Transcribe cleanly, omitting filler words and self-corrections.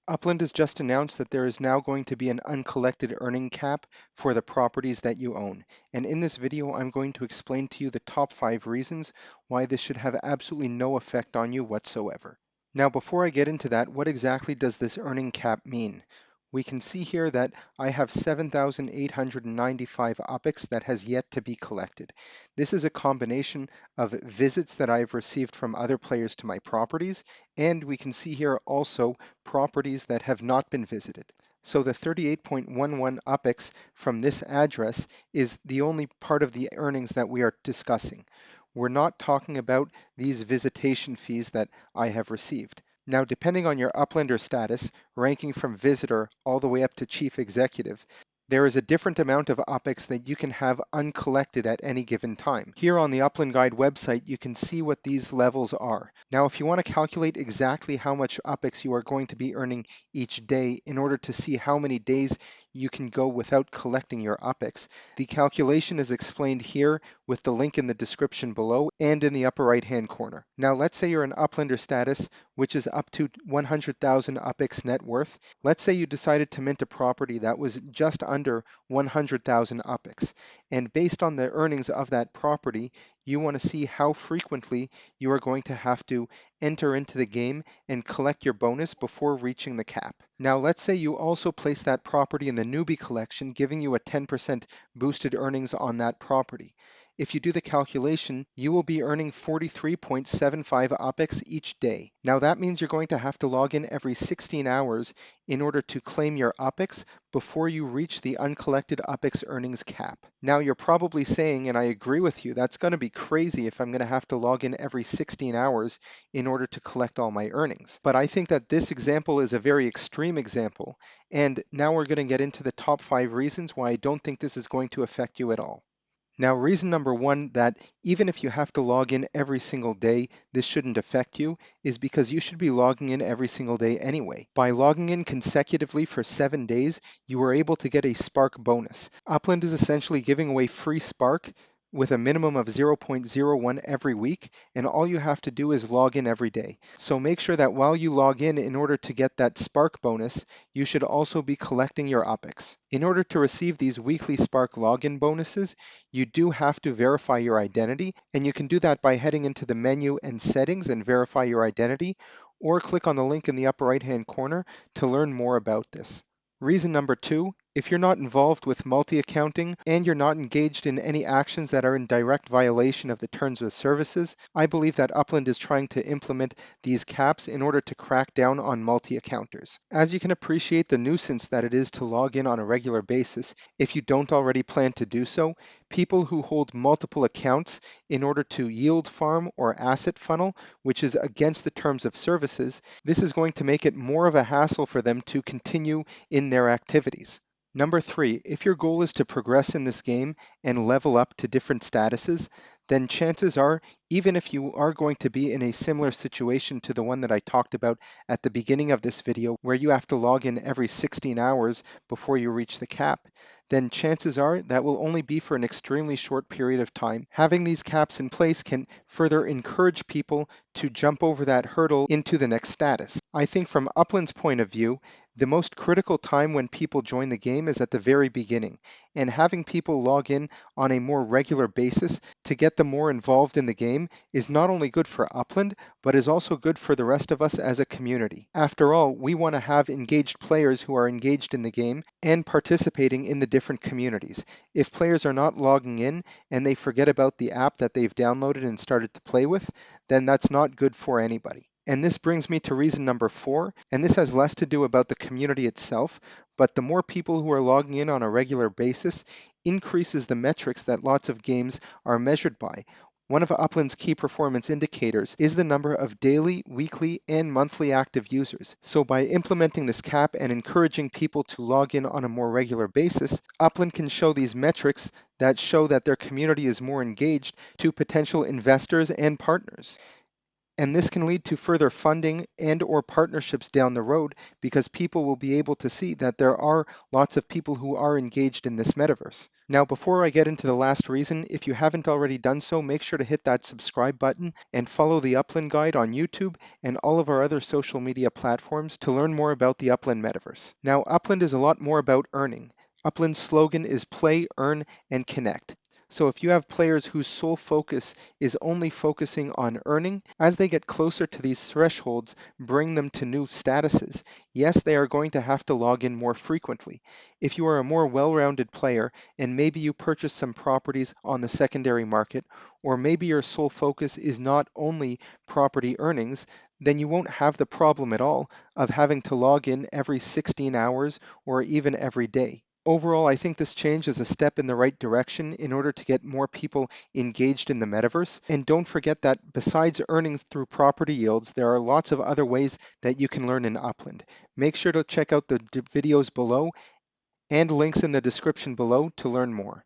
Upland has just announced that there is now going to be an uncollected earning cap for the properties that you own. And in this video, I'm going to explain to you the top 5 reasons why this should have absolutely no effect on you whatsoever. Now, before I get into that, what exactly does this earning cap mean? We can see here that I have 7,895 UPX that has yet to be collected. This is a combination of visits that I've received from other players to my properties, and we can see here also properties that have not been visited. So the 38.11 UPX from this address is the only part of the earnings that we are discussing. We're not talking about these visitation fees that I have received. Now, depending on your Uplander status, ranking from visitor all the way up to chief executive, there is a different amount of UPX that you can have uncollected at any given time. Here on the Upland Guide website, you can see what these levels are. Now, if you want to calculate exactly how much UPX you are going to be earning each day in order to see how many days you can go without collecting your UPX, the calculation is explained here with the link in the description below and in the upper right hand corner. Now, let's say you're an Uplander status, which is up to 100,000 UPX net worth. Let's say you decided to mint a property that was just under 100,000 UPX, and based on the earnings of that property, you want to see how frequently you are going to have to enter into the game and collect your bonus before reaching the cap. Now, let's say you also place that property in the newbie collection, giving you a 10% boosted earnings on that property. If you do the calculation, you will be earning 43.75 UPX each day. Now that means you're going to have to log in every 16 hours in order to claim your UPX before you reach the uncollected UPX earnings cap. Now you're probably saying, and I agree with you, that's going to be crazy if I'm going to have to log in every 16 hours in order to collect all my earnings. But I think that this example is a very extreme example, and now we're going to get into the top 5 reasons why I don't think this is going to affect you at all. Now, reason number one that even if you have to log in every single day, this shouldn't affect you is because you should be logging in every single day anyway. By logging in consecutively for 7 days, you are able to get a Spark bonus. Upland is essentially giving away free Spark with a minimum of 0.01 every week, and all you have to do is log in every day. So make sure that while you log in order to get that Spark bonus, you should also be collecting your UPX. In order to receive these weekly Spark login bonuses, you do have to verify your identity, and you can do that by heading into the menu and settings and verify your identity, or click on the link in the upper right hand corner to learn more about this. Reason number two, if you're not involved with multi-accounting and you're not engaged in any actions that are in direct violation of the terms of services, I believe that Upland is trying to implement these caps in order to crack down on multi-accounters. As you can appreciate the nuisance that it is to log in on a regular basis, if you don't already plan to do so, people who hold multiple accounts in order to yield farm or asset funnel, which is against the terms of services, this is going to make it more of a hassle for them to continue in their activities. Number three, if your goal is to progress in this game and level up to different statuses, then chances are, even if you are going to be in a similar situation to the one that I talked about at the beginning of this video, where you have to log in every 16 hours before you reach the cap, then chances are that will only be for an extremely short period of time. Having these caps in place can further encourage people to jump over that hurdle into the next status. I think from Upland's point of view, the most critical time when people join the game is at the very beginning, and having people log in on a more regular basis to get them more involved in the game is not only good for Upland, but is also good for the rest of us as a community. After all, we want to have engaged players who are engaged in the game and participating in the different communities. If players are not logging in and they forget about the app that they've downloaded and started to play with, then that's not good for anybody. And this brings me to reason number four, and this has less to do about the community itself, but the more people who are logging in on a regular basis increases the metrics that lots of games are measured by. One of Upland's key performance indicators is the number of daily, weekly, and monthly active users. So by implementing this cap and encouraging people to log in on a more regular basis, Upland can show these metrics that show that their community is more engaged to potential investors and partners. And this can lead to further funding and or partnerships down the road because people will be able to see that there are lots of people who are engaged in this metaverse. Now, before I get into the last reason, if you haven't already done so, make sure to hit that subscribe button and follow the Upland Guide on YouTube and all of our other social media platforms to learn more about the Upland metaverse. Now, Upland is a lot more about earning. Upland's slogan is play, earn, and connect. So if you have players whose sole focus is only focusing on earning, as they get closer to these thresholds, bring them to new statuses. Yes, they are going to have to log in more frequently. If you are a more well-rounded player and maybe you purchase some properties on the secondary market, or maybe your sole focus is not only property earnings, then you won't have the problem at all of having to log in every 16 hours or even every day. Overall, I think this change is a step in the right direction in order to get more people engaged in the metaverse. And don't forget that besides earning through property yields, there are lots of other ways that you can learn in Upland. Make sure to check out the videos below and links in the description below to learn more.